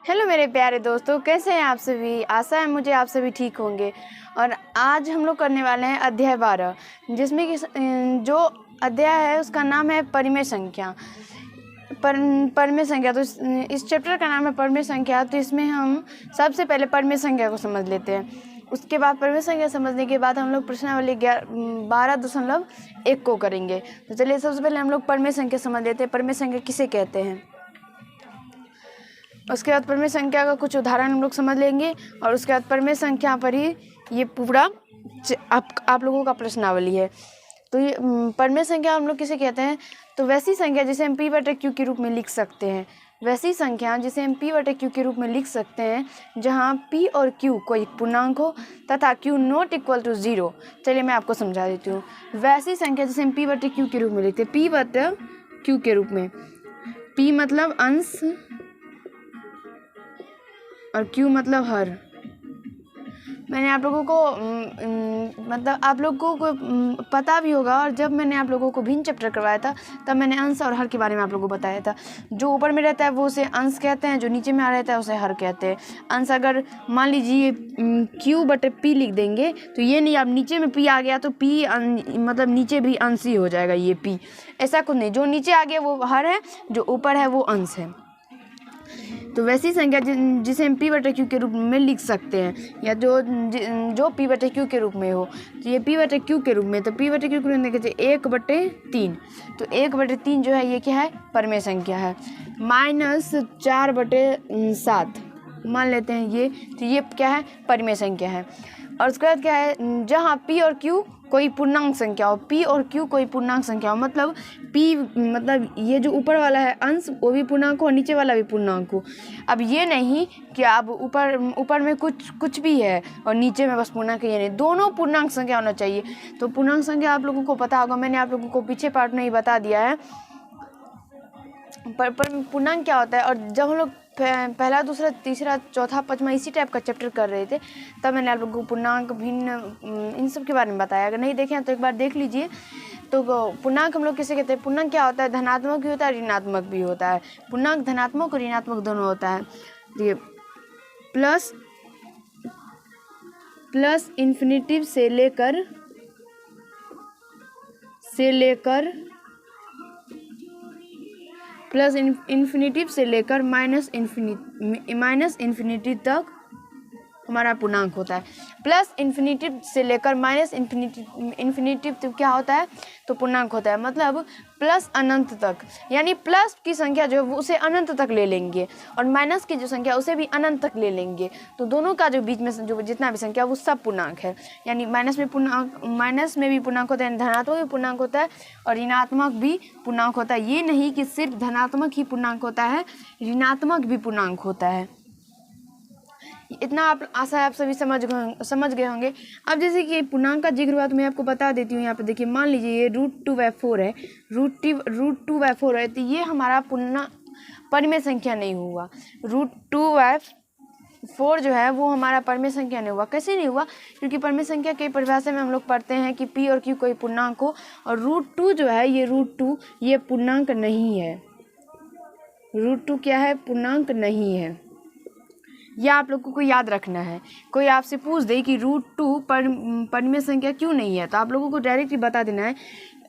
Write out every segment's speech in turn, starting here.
Hello मेरे प्यारे दोस्तों, कैसे हैं आप सभी। आशा है मुझे आप सभी ठीक होंगे। और आज हम लोग करने वाले हैं अध्याय 12, जिसमें कि जो अध्याय है उसका नाम है परिमेय संख्या। परिमेय संख्या तो इस चैप्टर का नाम है परिमेय संख्या। तो इसमें हम सबसे पहले परिमेय संख्या को समझ लेते हैं। उसके बाद परिमेय संख्या समझने के बाद हम लोग प्रश्नावली 12.1 को करेंगे। तो चलिए सबसे पहले हम लोग परिमेय संख्या समझ लेते हैं। परिमेय संख्या किसे कहते हैं। उसके बाद परिमेय संख्या का कुछ उदाहरण हम लोग समझ लेंगे और उसके बाद परिमेय संख्या पर ही ये पूरा आप लोगों का प्रश्नावली है। तो ये परिमेय संख्या हम लोग किसे कहते हैं। तो वैसी संख्या जिसे हम p/q के रूप में लिख सकते हैं। वैसी संख्या जिसे हम p/q के रूप में लिख सकते हैं जहाँ p और q कोई पूर्णांक हो तथा q नॉट इक्वल टू 0। चलिए मैं आपको समझा देती हूँ। वैसी संख्या जिसे हम p/q के रूप में लिखते हैं। p/q के रूप में p मतलब अंश और q मतलब हर। मैंने आप लोगों को मतलब आप लोगों को पता भी होगा। और जब मैंने आप लोगों को भिन्न चैप्टर करवाया था तब मैंने अंश और हर के बारे में आप लोगों को बताया था। जो ऊपर में रहता है वो उसे अंश कहते हैं, जो नीचे में आ रहता है उसे हर कहते हैं। अंश अगर मान लीजिए q/p लिख देंगे तो ये नहीं, अब नीचे में p आ गया तो p मतलब नीचे भी अंश ही हो जाएगा। ये p ऐसा कुछ नहीं, जो नीचे आ गया वो हर है, जो ऊपर है वो अंश है। तो वैसी संख्या जिसे हम p/q के रूप में लिख सकते हैं या जो p/q के रूप में हो। तो ये p/q के रूप में, तो p/q के रूप में कहते हैं 1/3। तो 1/3 जो है ये क्या है, परिमेय संख्या है। -4/7 मान लेते हैं ये, तो ये क्या है, परिमेय संख्या है। और उसके बाद क्या है, जहाँ p और q कोई पूर्णांक संख्या हो। p और q कोई पूर्णांक संख्या हो, मतलब p मतलब ये जो ऊपर वाला है अंश वो भी पूर्णांक हो और नीचे वाला भी पूर्णांक हो। अब ये नहीं कि अब ऊपर में कुछ भी है और नीचे में बस पूर्णांक है, ये नहीं, दोनों पूर्णांक संख्या होना चाहिए। तो पूर्णांक संख्या आप लोगों को पता होगा, मैंने आप लोगों को पीछे पार्ट में ही बता दिया है। पर पूर्णांक क्या होता है। और जब हम लोग पहला, दूसरा, तीसरा, चौथा, पाँचवा इसी टाइप का चैप्टर कर रहे थे तब मैंने आप लोगों को पूर्णांक, भिन्न, इन सब के बारे में बताया। अगर नहीं देखे हैं तो एक बार देख लीजिए। तो पूर्णांक हम लोग किसे कहते हैं। पूर्णांक क्या होता है, धनात्मक भी होता है ऋणात्मक भी होता है। पूर्णांक धनात्मक और ऋणात्मक दोनों होता है। ये प्लस इन्फिनिटी से लेकर प्लस इन्फिनिटी से लेकर माइनस इन्फिनिटी तक हमारा पूर्णांक होता है। प्लस इन्फिनिटी से लेकर माइनस इन्फिनिटी तक क्या होता है, तो पूर्णांक होता है। मतलब प्लस अनंत तक, यानी प्लस की संख्या जो है वो उसे अनंत तक ले लेंगे और माइनस की जो संख्या उसे भी अनंत तक ले लेंगे। तो दोनों का जो बीच में जो जितना भी संख्या वो सब पूर्णांक है। यानी माइनस में भी पूर्णांक होता है, धनात्मक भी पूर्णांक होता है और ऋणात्मक भी पूर्णांक होता है। ये नहीं कि सिर्फ धनात्मक ही पूर्णांक होता है, ऋणात्मक भी पूर्णांक होता है। इतना आप आशा है आप सभी समझ गए होंगे। अब जैसे कि पूर्णांक का जिक्र हुआ तो मैं आपको बता देती हूँ। यहाँ पे देखिए, मान लीजिए ये √2/4 है, √2/4 है, तो ये हमारा परिमेय संख्या नहीं हुआ। √2/4 जो है वो हमारा परिमेय संख्या नहीं हुआ। कैसे नहीं हुआ, क्योंकि परिमेय संख्या की परिभाषा में हम लोग पढ़ते हैं कि p और q कोई पूर्णांक हो और √2 जो है ये √2 ये पूर्णांक नहीं है। √2 क्या है, पूर्णांक नहीं है। यह आप लोगों को याद रखना है। कोई आपसे पूछ दे कि √2 परिमेय संख्या क्यों नहीं है, तो आप लोगों को डायरेक्टली बता देना है।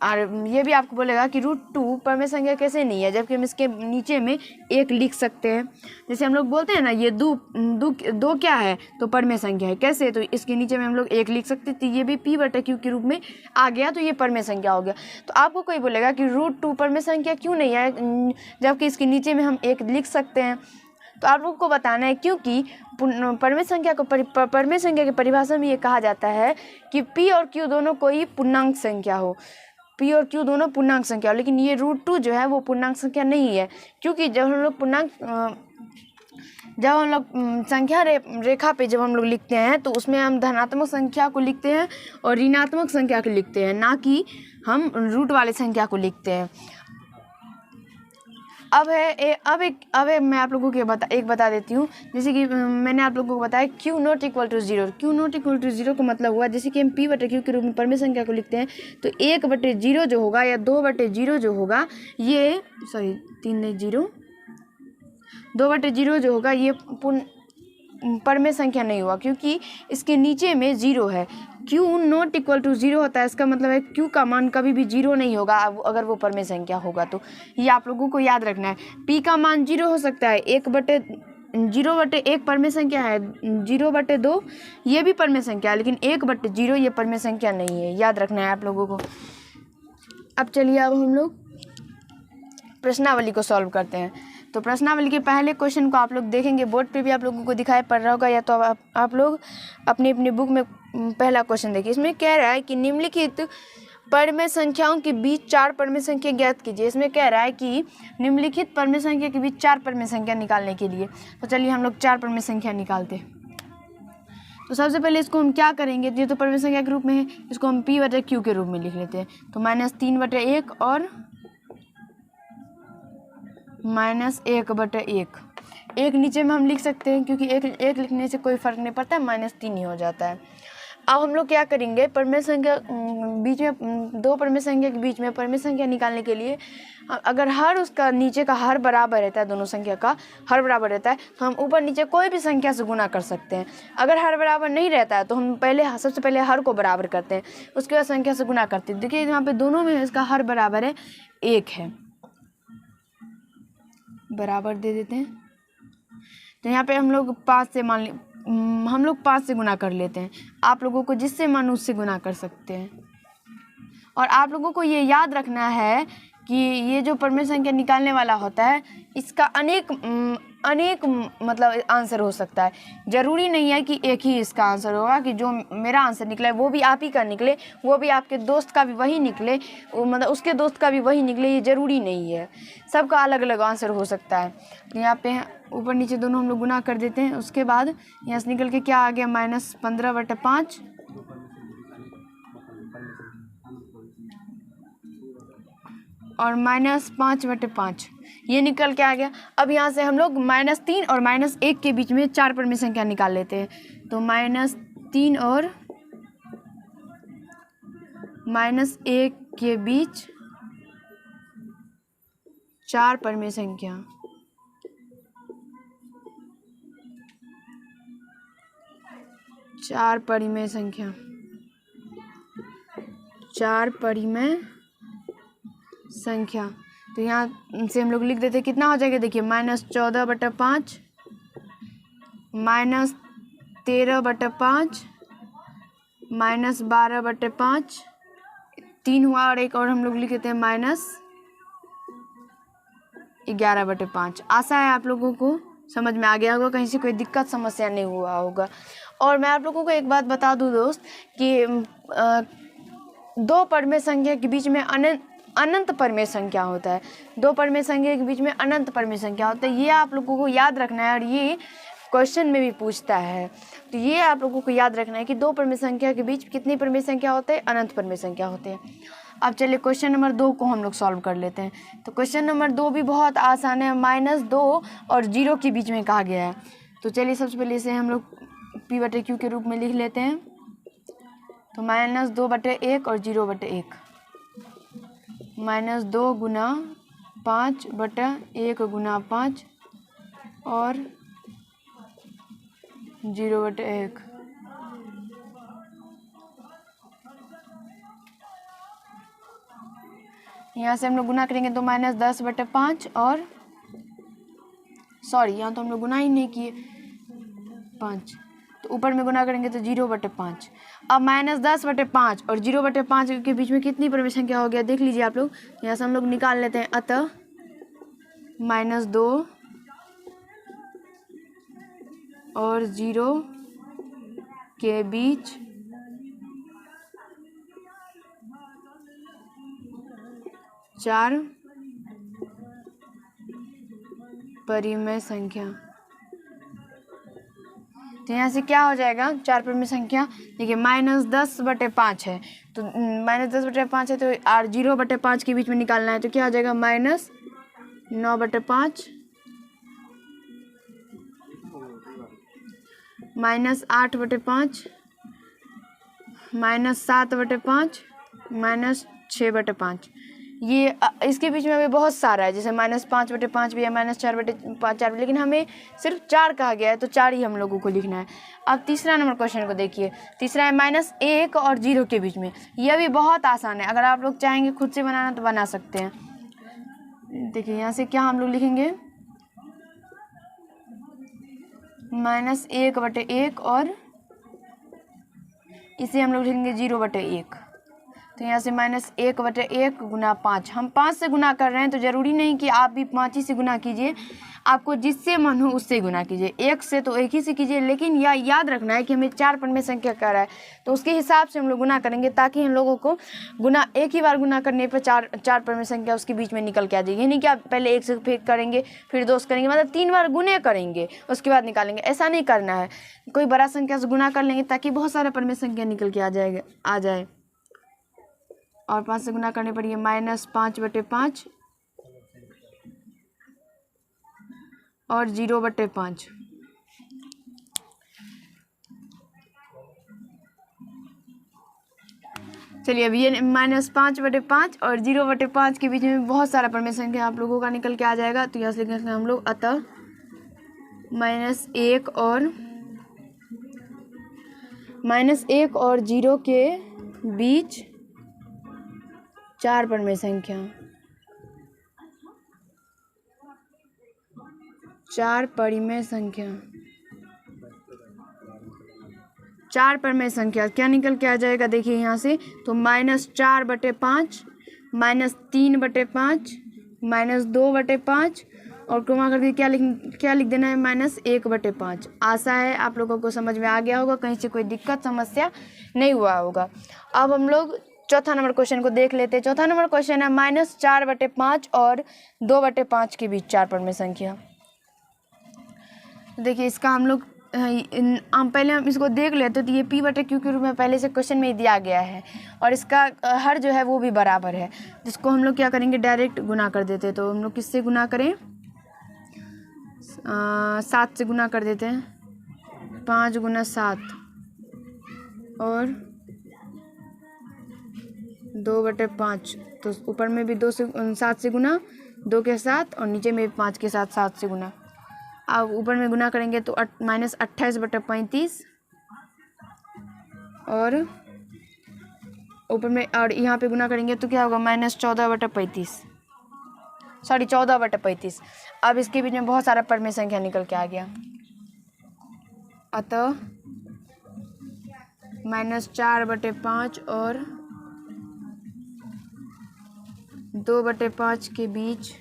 और ये भी आपको बोलेगा कि √2 परिमेय संख्या कैसे नहीं है, जबकि हम इसके नीचे में 1 लिख सकते हैं। जैसे हम लोग बोलते हैं ना, ये दो क्या है, तो परिमेय संख्या है। कैसे, तो इसके नीचे में हम लोग 1 लिख सकते थे, ये भी p/q के रूप में आ गया, तो ये परिमेय संख्या हो गया। तो आपको कोई बोलेगा कि √2 परिमेय संख्या क्यों नहीं है, जबकि इसके नीचे में हम 1 लिख सकते हैं। तो आप लोगों को बताना है, क्योंकि परिमेय संख्या की परिभाषा में ये कहा जाता है कि p और q दोनों कोई पूर्णांक संख्या हो। p और q दोनों पूर्णांक संख्या हो, लेकिन ये √2 जो है वो पूर्णांक संख्या नहीं है। क्योंकि जब हम लोग संख्या रेखा पे जब हम लोग लिखते हैं तो उसमें हम धनात्मक संख्या को लिखते हैं और ऋणात्मक संख्या को लिखते हैं, ना कि हम रूट वाले संख्या को लिखते हैं। अब मैं आप लोगों को बता देती हूँ। जैसे कि मैंने आप लोगों को बताया q not equal to 0। q not equal to 0 का मतलब हुआ, जैसे कि हम p/q के रूप में परिमेय संख्या को लिखते हैं तो 1/0 जो होगा या 2/0 जो होगा, ये 3 नहीं 0 2/0 जो होगा ये परमेय संख्या नहीं हुआ, क्योंकि इसके नीचे में 0 है। q नॉट इक्वल टू 0 होता है, इसका मतलब है q का मान कभी भी 0 नहीं होगा अगर वो परमेय संख्या होगा तो। ये आप लोगों को याद रखना है। p का मान 0 हो सकता है, 0/1 परमेय संख्या है, 0/2 ये भी परमेय संख्या है, लेकिन 1/0 ये परमेय संख्या नहीं है, याद रखना है आप लोगों को। अब चलिए अब हम लोग प्रश्नावली को सॉल्व करते हैं। तो प्रश्नावली के पहले क्वेश्चन को आप लोग देखेंगे, बोर्ड पे भी आप लोगों को दिखाई पड़ रहा होगा, या तो आप लोग अपनी अपनी बुक में पहला क्वेश्चन देखिए। इसमें कह रहा है कि निम्नलिखित परमेय संख्याओं के बीच 4 परमेय संख्या ज्ञात कीजिए। इसमें कह रहा है कि निम्नलिखित परमेय संख्या के बीच 4 परमेय संख्या निकालने के लिए, तो चलिए हम लोग 4 परमेय संख्या निकालते हैं। तो सबसे पहले इसको हम क्या करेंगे, ये तो परमेय संख्या के रूप में है, इसको हम p/q के रूप में लिख लेते हैं। तो -3/1 और -1/1, एक नीचे में हम लिख सकते हैं, क्योंकि एक लिखने से कोई फ़र्क नहीं पड़ता है, -3 ही हो जाता है। अब हम लोग क्या करेंगे, परमेय संख्या बीच में 2 परमेय संख्या के बीच में परमेय संख्या निकालने के लिए अगर हर उसका नीचे का हर बराबर रहता है, दोनों संख्या का हर बराबर रहता है, तो हम ऊपर नीचे कोई भी संख्या से गुना कर सकते हैं। अगर हर बराबर नहीं रहता है तो हम सबसे पहले हर को बराबर करते हैं, उसके बाद संख्या से गुना करते हैं। देखिए यहाँ पे दोनों में इसका हर बराबर है, 1 है, बराबर दे देते हैं। तो यहाँ पे हम लोग 5 से गुना कर लेते हैं। आप लोगों को जिससे मन उससे गुना कर सकते हैं। और आप लोगों को ये याद रखना है कि ये जो परमेय संख्या निकालने वाला होता है, इसका अनेक मतलब आंसर हो सकता है। ज़रूरी नहीं है कि एक ही इसका आंसर होगा, कि जो मेरा आंसर निकले वो भी आप ही का निकले, वो भी आपके दोस्त का भी वही निकले, मतलब उसके दोस्त का भी वही निकले, ये ज़रूरी नहीं है। सबका अलग अलग आंसर हो सकता है। तो यहाँ पे ऊपर नीचे दोनों हम लोग गुना कर देते हैं। उसके बाद यहाँ से निकल के क्या आ गया, -15/5 और -5/5, ये निकल के आ गया। अब यहाँ से हम लोग -3 और -1 के बीच में 4 परमेय संख्या निकाल लेते हैं। तो -3 और -1 के बीच 4 परमेय संख्या, चार परिमेय संख्या। तो यहाँ से हम लोग लिख देते, कितना हो जाएगा, देखिए -14/5, -13/5, -12/5, 3 हुआ, और एक और हम लोग लिख देते हैं -11/5। आशा है आप लोगों को समझ में आ गया होगा, कहीं से कोई दिक्कत समस्या नहीं हुआ होगा। और मैं आप लोगों को एक बात बता दूं दोस्त, कि 2 परमेय संख्या के बीच में अनंत परमेय संख्या होता है। 2 परमेय संख्या के बीच में अनंत परमेय संख्या होता है, ये आप लोगों को याद रखना है। और ये क्वेश्चन में भी पूछता है, तो ये आप लोगों को याद रखना है कि 2 परमेय संख्या के बीच कितनी परमेय संख्या होते हैं, अनंत परमेय संख्या होते हैं। अब चलिए क्वेश्चन नंबर 2 को हम लोग सॉल्व कर लेते हैं। तो क्वेश्चन नंबर 2 भी बहुत आसान है, -2 और 0 के बीच में कहा गया है। तो चलिए सबसे पहले इसे हम लोग p/q के रूप में लिख लेते हैं। तो -2/1 और 0/1, -2 गुना 5/1 गुना 5 और 0/1। यहाँ से हम लोग गुना करेंगे तो -10/5 और यहाँ तो हम लोग गुना ही नहीं किए, 5, तो ऊपर में गुना करेंगे तो 0/5। अब -10/5 और 0/5 के बीच में कितनी परमेय संख्या हो गया, देख लीजिए आप लोग। यहाँ से हम लोग निकाल लेते हैं। अतः -2 और 0 के बीच 4 परिमेय संख्या। तो यहाँ से क्या हो जाएगा, 4 परिमेय संख्या। देखिए -10/5 है, तो -10/5 है, तो 0/5 के बीच में निकालना है, तो क्या हो जाएगा, -9/5, -8/5, -7/5, -6/5। ये इसके बीच में अभी बहुत सारा है, जैसे -5/5 भी है, -4/4 भी, लेकिन हमें सिर्फ 4 कहा गया है तो 4 ही हम लोगों को लिखना है। अब तीसरा नंबर क्वेश्चन को देखिए, तीसरा है -1 और 0 के बीच में। यह भी बहुत आसान है, अगर आप लोग चाहेंगे खुद से बनाना तो बना सकते हैं। देखिए यहाँ से क्या हम लोग लिखेंगे, -1/1 और इसे हम लोग लिखेंगे 0/1। तो यहाँ से -1/1 गुना 5, हम 5 से गुना कर रहे हैं तो ज़रूरी नहीं कि आप भी 5 ही से गुना कीजिए, आपको जिससे मन हो उससे गुना कीजिए। 1 से तो 1 ही से कीजिए, लेकिन यह याद रखना है कि हमें 4 पन्ने संख्या कर रहा है तो उसके हिसाब से हम लोग गुना करेंगे, ताकि हम लोगों को गुना एक ही बार गुना करने पर 4 पन्ने संख्या उसके बीच में निकल के आ जाएगी। नहीं कि आप पहले 1 से फिर करेंगे, फिर 2 से करेंगे, मतलब 3 बार गुने करेंगे उसके बाद निकालेंगे, ऐसा नहीं करना है। कोई बड़ा संख्या से गुना कर लेंगे ताकि बहुत सारा पन्ने संख्या निकल के आ जाए। और 5 से गुना करने पर ये -5/5 और 0/5। चलिए अब ये -5/5 और 0/5 के बीच में बहुत सारा पन्ने संख्या आप लोगों का निकल के आ जाएगा। तो यहाँ से लिखेंगे हम लोग, अतः -1 और 0 के बीच 4 पन्ने संख्या, 4 परिमेय संख्या, 4 परिमेय संख्या क्या निकल के आ जाएगा, देखिए यहाँ से, तो -4/5, -3/5, -2/5 और क्रमा करके क्या लिख देना है, -1/5। आशा है आप लोगों को समझ में आ गया होगा, कहीं से कोई दिक्कत समस्या नहीं हुआ होगा। अब हम लोग चौथा नंबर क्वेश्चन को देख लेते हैं। चौथा नंबर क्वेश्चन है -4/5 और 2/5 के बीच 4 पन्ने संख्या। देखिए इसका हम लोग पहले हम इसको देख लेते, तो ये P/Q के रूप में पहले से क्वेश्चन में ही दिया गया है और इसका हर जो है वो भी बराबर है, जिसको हम लोग क्या करेंगे, डायरेक्ट गुना कर देते हैं। तो हम लोग किससे गुना करें, 7 से गुना कर देते हैं, 5 × 7 और 2/5। तो ऊपर में भी 7 से गुना, 2 के साथ, और नीचे में 5 के साथ 7 से गुना। अब ऊपर में गुना करेंगे तो -28/35 और ऊपर में, और यहाँ पे गुना करेंगे तो क्या होगा, -14/35, सॉरी 14/35। अब इसके बीच में बहुत सारा परिमेय संख्या निकल के आ गया, अतः -4/5 और 2/5 के बीच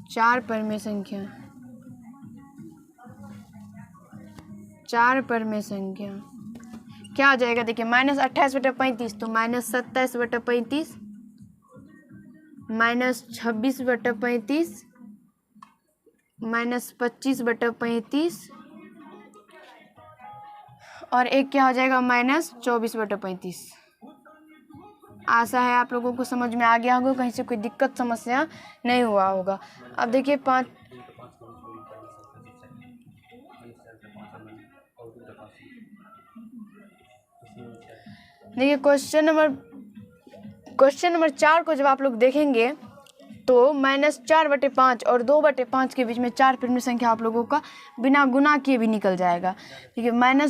4 परिमेय संख्या, 4 परिमेय संख्या क्या आ जाएगा, देखिए -28/35 तो -27/35, -26/35, -25/35 और एक क्या हो जाएगा, -24/35। आशा है आप लोगों को समझ में आ गया होगा, कहीं से कोई दिक्कत समस्या नहीं हुआ होगा। अब देखिए क्वेश्चन नंबर 4 को जब आप लोग देखेंगे तो -4/5 और 2/5 के बीच में 4 परिमेय संख्या आप लोगों का बिना गुना किए भी निकल जाएगा। ठीक है,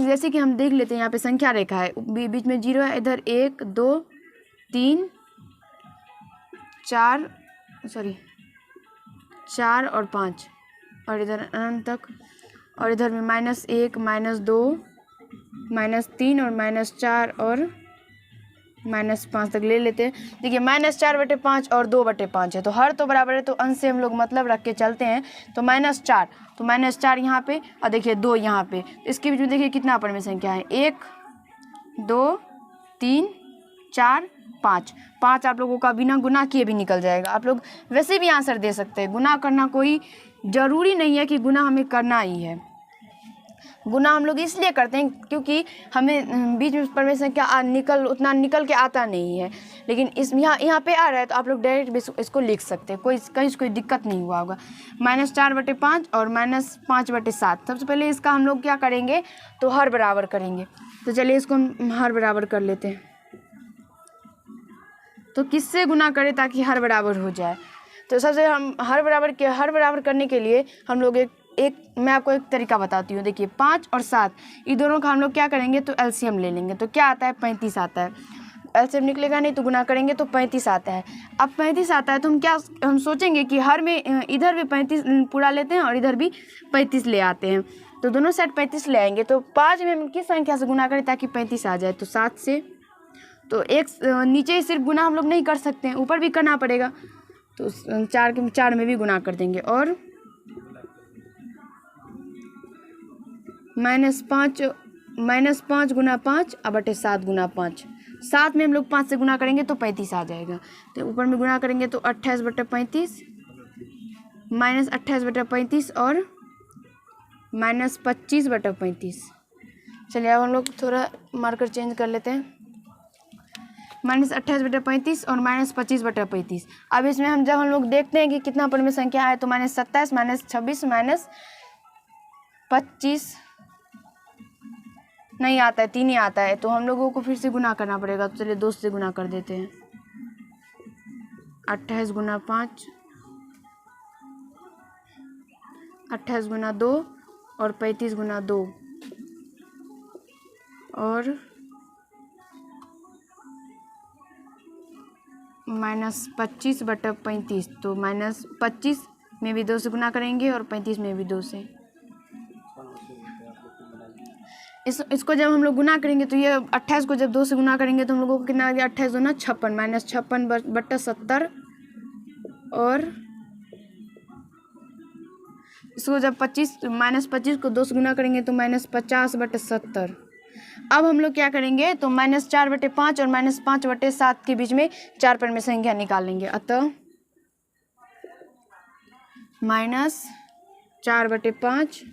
जैसे कि हम देख लेते हैं, यहाँ पे संख्या रेखा है, बीच में 0 है, इधर 1 2 3 4 और 5 और इधर अनंत तक, और इधर में -1 -2 -3 और -4 और -5 तक ले लेते हैं। देखिए -4/5 और 2/5 है, तो हर तो बराबर है, तो अंश से हम लोग मतलब रख के चलते हैं। तो -4, तो -4 यहाँ पे और देखिए 2 यहाँ पे, इसके बीच में देखिए कितना परिमेय संख्या है, 1 2 3 4 5। 5 आप लोगों का बिना गुना किए भी निकल जाएगा। आप लोग वैसे भी आंसर दे सकते हैं, गुना करना कोई ज़रूरी नहीं है कि गुना हमें करना ही है। गुना हम लोग इसलिए करते हैं क्योंकि हमें बीच में परिमेय संख्या उतना निकल के आता नहीं है, लेकिन इस यहाँ पे आ रहा है तो आप लोग डायरेक्ट इसको लिख सकते हैं, कहीं कोई दिक्कत नहीं हुआ होगा। -4/5 और -5/7। सबसे पहले इसका हम लोग क्या करेंगे तो हर बराबर करेंगे। तो चलिए इसको हम हर बराबर कर लेते हैं। तो किससे गुना करें ताकि हर बराबर हो जाए? तो सबसे हम हर बराबर करने के लिए हम लोग मैं आपको एक तरीका बताती हूँ। देखिए 5 और 7 ये दोनों का हम लोग क्या करेंगे तो एलसीएम ले लेंगे। तो क्या आता है 35 आता है। एलसीएम निकलेगा नहीं तो गुना करेंगे तो 35 आता है। अब 35 आता है तो हम सोचेंगे कि हर में इधर भी 35 पूरा लेते हैं और इधर भी 35 ले आते हैं। तो दोनों साइड 35 ले आएंगे। तो 5 में हम किस संख्या से गुना करें ताकि 35 आ जाए? तो 7 से। तो एक नीचे ही सिर्फ गुना हम लोग नहीं कर सकते हैं, ऊपर भी करना पड़ेगा। तो 4 में भी गुना कर देंगे। और -5 गुना 5 बटे 7 गुना 5। 7 में हम लोग 5 से गुना करेंगे तो 35 आ जाएगा। तो ऊपर में गुना करेंगे तो 28/35 -28/35 और -25/35। चलिए अब हम लोग थोड़ा मार्कर चेंज कर लेते हैं। -28/35 और -25/35। अब इसमें जब हम लोग देखते हैं कि कितना परिमेय संख्या है तो -27 -26 -25 नहीं आता है, 3 ही आता है। तो हम लोगों को फिर से गुना करना पड़ेगा। तो चलिए 2 से गुना कर देते हैं। 28 गुना 5 28 गुना 2 और 35 गुना 2 और -25/35। तो -25 में भी 2 से गुना करेंगे और 35 में भी 2 से। इसको जब हम लोग गुना करेंगे तो ये 28 को जब 2 से गुना करेंगे तो हम लोगों को कितना आ गया? 28 दूना 56 -56/70। और इसको जब -25 को 2 से गुना करेंगे तो -50/70। अब हम लोग क्या करेंगे तो -4/5 और -5/7 के बीच में 4 परिमेय संख्या निकाल लेंगे। अतः -4/5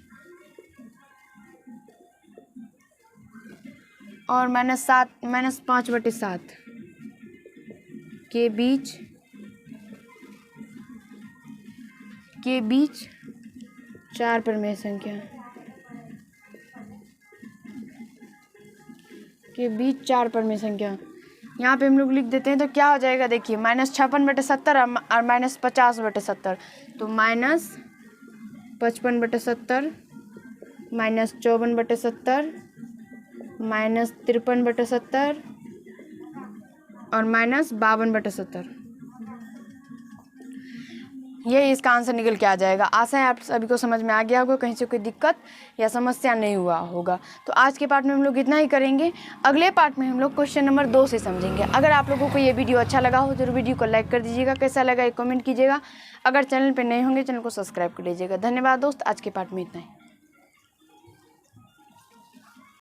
और -5/7 के बीच 4 परिमेय संख्या यहाँ पे हम लोग लिख देते हैं। तो क्या हो जाएगा देखिए -56/70 और -50/70। तो -55/70 -54/70 -53/70 और -52/70। ये इसका आंसर निकल के आ जाएगा। आशा है आप सभी को समझ में आ गया होगा, कहीं से कोई दिक्कत या समस्या नहीं हुआ होगा। तो आज के पार्ट में हम लोग इतना ही करेंगे। अगले पार्ट में हम लोग क्वेश्चन नंबर 2 से समझेंगे। अगर आप लोगों को ये वीडियो अच्छा लगा हो जरूर वीडियो को लाइक कर दीजिएगा। कैसा लगा ये कमेंट कीजिएगा। अगर चैनल पर नए होंगे चैनल को सब्सक्राइब कर लीजिएगा। धन्यवाद दोस्त, आज के पार्ट में इतना ही।